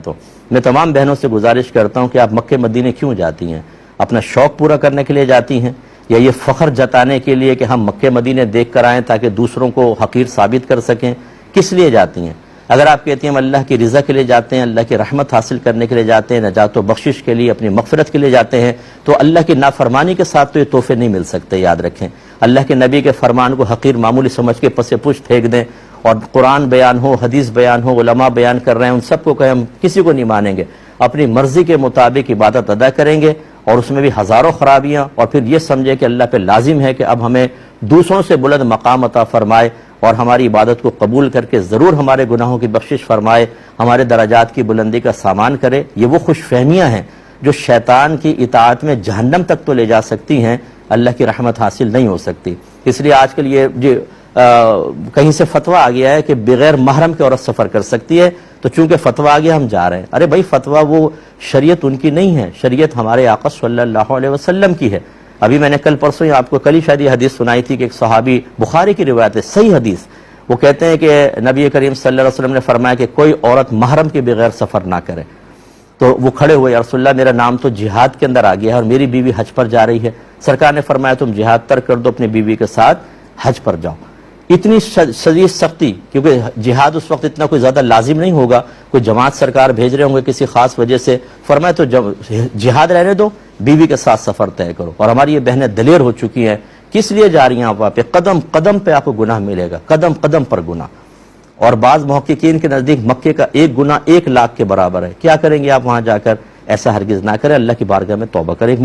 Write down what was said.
تو میں تمام بہنوں سے گزارش کرتا ہوں کہ آپ مکہ مدینے کیوں جاتی ہیں؟ اپنا شوق پورا کرنے کے لیے جاتی ہیں یا یہ فخر جتانے کے لیے کہ ہم مکہ مدینے دیکھ کر آئیں تاکہ دوسروں کو حقیر ثابت کر سکیں؟ کس لیے جاتی ہیں؟ اگر آپ کہتی ہیں ہم اللہ کی رضا کے لیے جاتے ہیں، اللہ کی رحمت حاصل کرنے کے لیے جاتے ہیں، نجات و بخشش کے لیے، اپنی مغفرت کے لیے جاتے ہیں، تو اللہ کی نافرمانی کے ساتھ تو یہ تحفے نہیں مل سکتے، یاد رکھیں۔ اللہ کے نبی کے فرمان کو حقیر معمولی سمجھ کے پس پشت پھینک دیں اور قرآن بیان ہو، حدیث بیان ہو، علماء بیان کر رہے ہیں، ان سب کو کہیں ہم کسی کو نہیں مانیں گے، اپنی مرضی کے مطابق عبادت ادا کریں گے اور اس میں بھی ہزاروں خرابیاں، اور پھر یہ سمجھے کہ اللہ پہ لازم ہے کہ اب ہمیں دوسروں سے بلند مقام عطا فرمائے اور ہماری عبادت کو قبول کر کے ضرور ہمارے گناہوں کی بخشش فرمائے، ہمارے درجات کی بلندی کا سامان کرے۔ یہ وہ خوش فہمیاں ہیں جو شیطان کی اطاعت میں جہنم تک تو لے جا سکتی ہیں، اللہ کی رحمت حاصل نہیں ہو سکتی۔ اس لیے آج کل یہ کہیں سے فتویٰ آ گیا ہے کہ بغیر محرم کے عورت سفر کر سکتی ہے، تو چونکہ فتویٰ آ گیا ہم جا رہے ہیں۔ ارے بھائی، فتویٰ وہ شریعت ان کی نہیں ہے، شریعت ہمارے آقا صلی اللہ علیہ وسلم کی ہے۔ ابھی میں نے کل پرسوں آپ کو کل شاید یہ حدیث سنائی تھی کہ ایک صحابی، بخاری کی روایت ہے، صحیح حدیث، وہ کہتے ہیں کہ نبی کریم صلی اللہ علیہ وسلم نے فرمایا کہ کوئی عورت محرم کے بغیر سفر نہ کرے۔ تو وہ کھڑے ہوئے، یا رسول اللہ میرا نام تو جہاد کے اندر آ گیا ہے اور میری بیوی حج پر جا رہی ہے۔ سرکار نے فرمایا تم جہاد ترک کر دو، اپنی بیوی کے ساتھ حج پر جاؤ۔ اتنی شدید سختی، کیونکہ جہاد اس وقت اتنا کوئی زیادہ لازم نہیں ہوگا، کوئی جماعت سرکار بھیج رہے ہوں گے کسی خاص وجہ سے، فرمایا تو جہاد رہنے دو، بیوی کے ساتھ سفر طے کرو۔ اور ہماری یہ بہنیں دلیر ہو چکی ہیں، کس لیے جا رہی ہیں آپ وہاں پہ؟ قدم قدم پہ آپ کو گناہ ملے گا، قدم قدم پر گناہ۔ اور بعض محققین کے نزدیک مکے کا ایک گناہ 1 لاکھ کے برابر ہے۔ کیا کریں گے آپ وہاں جا کر؟ ایسا ہرگز نہ کریں، اللہ کی بارگاہ میں توبہ کریں۔